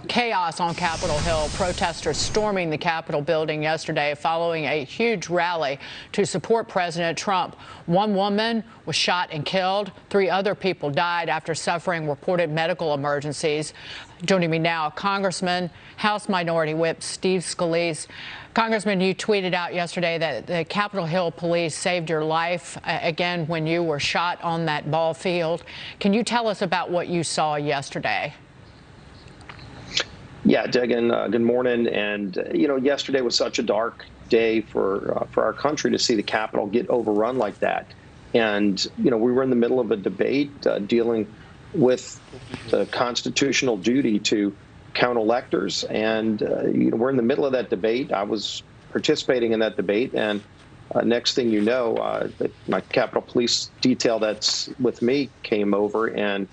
Chaos on Capitol Hill. Protesters storming the Capitol building yesterday following a huge rally to support President Trump. One woman was shot and killed. 3 other people died after suffering reported medical emergencies. Joining me now, Congressman, House Minority Whip Steve Scalise. Congressman, you tweeted out yesterday that the Capitol Hill police saved your life again when you were shot on that ball field. Can you tell us about what you saw yesterday? Yeah, Degan, good morning. And, yesterday was such a dark day for our country to see the Capitol get overrun like that. And, we were in the middle of a debate dealing with the constitutional duty to count electors. And, we're in the middle of that debate. I was participating in that debate. And next thing you know, my Capitol Police detail that's with me came over and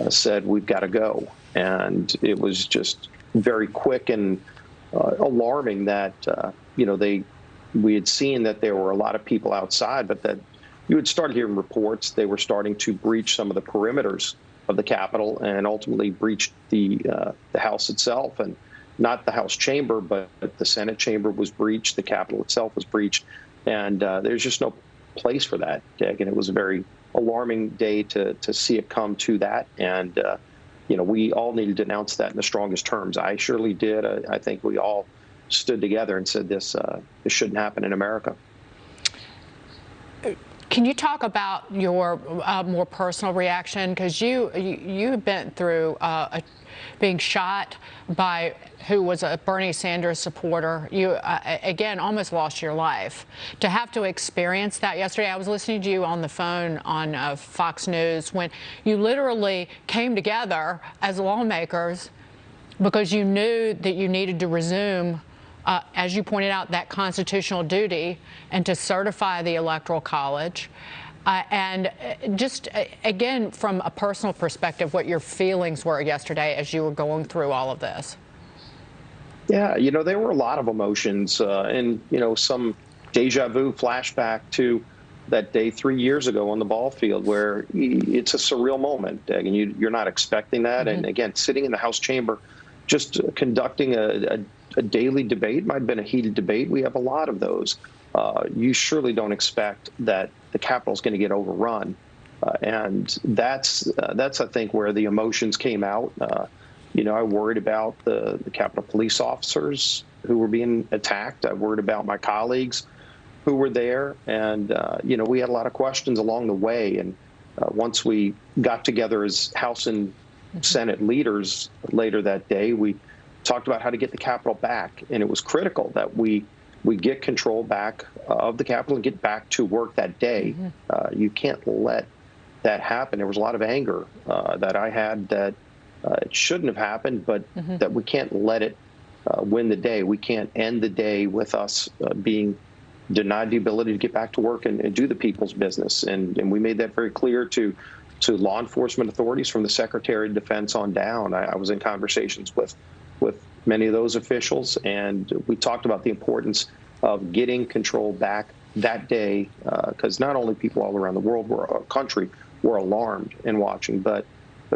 said, "We've got to go." And it was just very quick and alarming that, we had seen that there were a lot of people outside, but that you would start hearing reports they were starting to breach some of the perimeters of the Capitol and ultimately breached the House itself. And not the House chamber, but the Senate chamber was breached. The Capitol itself was breached. And there's just no place for that, Dick. And it was a very alarming day to see it come to that. And we all need to denounce that in the strongest terms. I surely did. I think we all stood together and said this shouldn't happen in America. Can you talk about your more personal reaction? Because you've been through being shot by who was a Bernie Sanders supporter. You, again, almost lost your life. To have to experience that yesterday, I was listening to you on the phone on Fox News when you literally came together as lawmakers because you knew that you needed to resume, as you pointed out, that constitutional duty and to certify the Electoral College. And just, again, from a personal perspective, what your feelings were yesterday as you were going through all of this. Yeah, there were a lot of emotions and, some deja vu flashback to that day 3 years ago on the ball field where it's a surreal moment. And you're not expecting that. Mm-hmm. And again, sitting in the House chamber, just conducting a daily debate, might have been a heated debate. We have a lot of those. You surely don't expect that the Capitol's going to get overrun. And that's, I think, where the emotions came out. I worried about the Capitol police officers who were being attacked. I worried about my colleagues who were there. And, we had a lot of questions along the way. And once we got together as House and Senate leaders later that day, we talked about how to get the Capitol back. And it was critical that we get control back of the Capitol and get back to work that day. Mm-hmm. You can't let that happen. There was a lot of anger that I had that it shouldn't have happened, but mm-hmm. that we can't let it win the day. We can't end the day with us being denied the ability to get back to work and do the people's business. And we made that very clear to law enforcement authorities from the Secretary of Defense on down. I was in conversations with many of those officials, and we talked about the importance of getting control back that day, because not only people all around the world country were alarmed and watching, but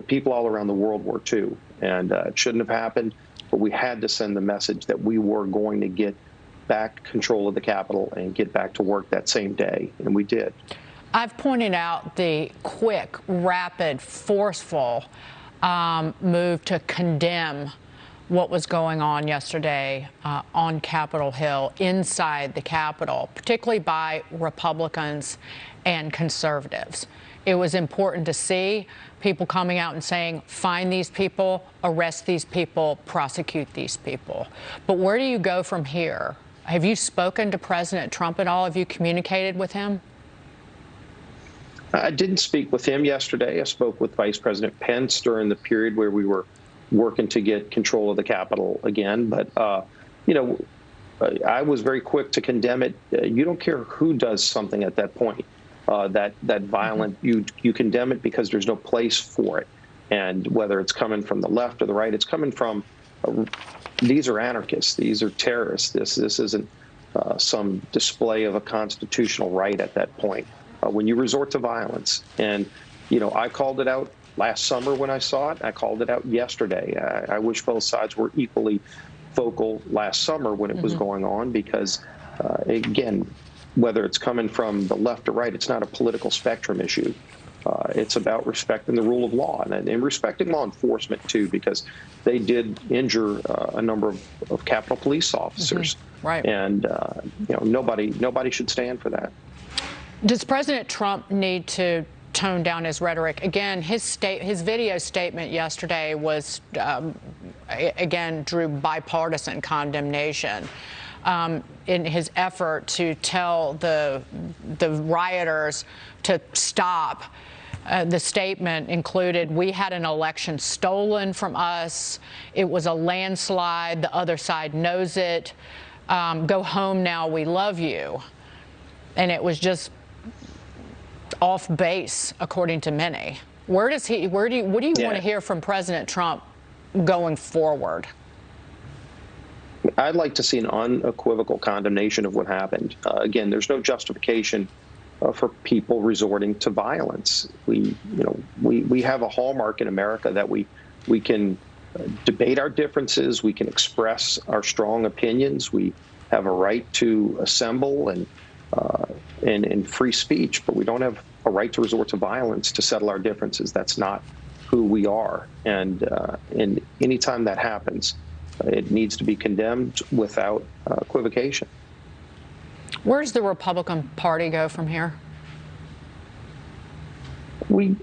people all around the world were too. And it shouldn't have happened, but we had to send the message that we were going to get back control of the Capitol and get back to work that same day, and we did. I've pointed out the quick, rapid, forceful move to condemn what was going on yesterday on Capitol Hill, inside the Capitol, particularly by Republicans and conservatives. It was important to see people coming out and saying, find these people, arrest these people, prosecute these people. But where do you go from here? Have you spoken to President Trump at all? Have you communicated with him? I didn't speak with him yesterday. I spoke with Vice President Pence during the period where we were working to get control of the Capitol again. But, I was very quick to condemn it. You don't care who does something at that point, that violent, you condemn it because there's no place for it. And whether it's coming from the left or the right, it's coming from, these are anarchists, these are terrorists. This isn't some display of a constitutional right at that point. When you resort to violence, and I called it out last summer when I saw it. I called it out yesterday. I wish both sides were equally vocal last summer when it was going on, because, again, whether it's coming from the left or right, it's not a political spectrum issue. It's about respecting the rule of law and respecting law enforcement, too, because they did injure a number of Capitol Police officers. Right. And, nobody should stand for that. Does President Trump need to tone down his rhetoric? Again, his video statement yesterday was, again, drew bipartisan condemnation in his effort to tell the rioters to stop. The statement included, "We had an election stolen from us. It was a landslide. The other side knows it. Go home now. We love you." And it was just off base, according to many. What do you want to hear from President Trump going forward? I'd like to see an unequivocal condemnation of what happened. Again, there's no justification for people resorting to violence. We have a hallmark in America that we can debate our differences, we can express our strong opinions, we have a right to assemble and free speech, but we don't have a right to resort to violence to settle our differences. That's not who we are. And anytime that happens, it needs to be condemned without equivocation. Where does the Republican Party go from here? We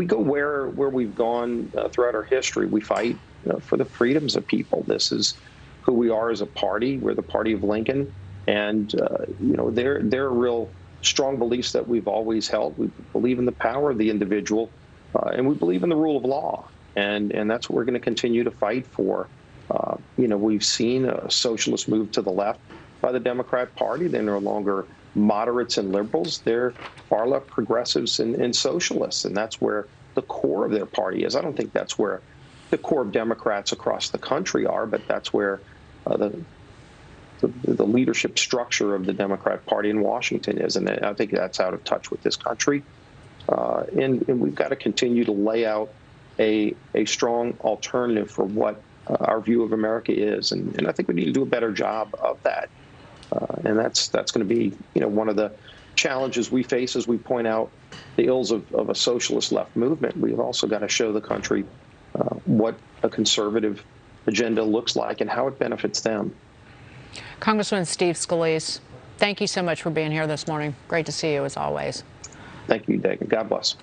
go where we've gone throughout our history. We fight for the freedoms of people. This is who we are as a party. We're the party of Lincoln, and there are real strong beliefs that we've always held. We believe in the power of the individual, and we believe in the rule of law, and that's what we're going to continue to fight for. We've seen a socialist move to the left by the Democrat Party. They're no longer moderates and liberals. They're far left progressives and socialists, and that's where the core of their party is. I don't think that's where the core of Democrats across the country are, but that's where the leadership structure of the Democrat Party in Washington is, and I think that's out of touch with this country. And we've got to continue to lay out a strong alternative for what our view of America is, and I think we need to do a better job of that. And that's going to be one of the challenges we face as we point out the ills of a socialist left movement. We've also got to show the country what a conservative agenda looks like and how it benefits them. Congressman Steve Scalise, thank you so much for being here this morning. Great to see you as always. Thank you, Dagan. God bless.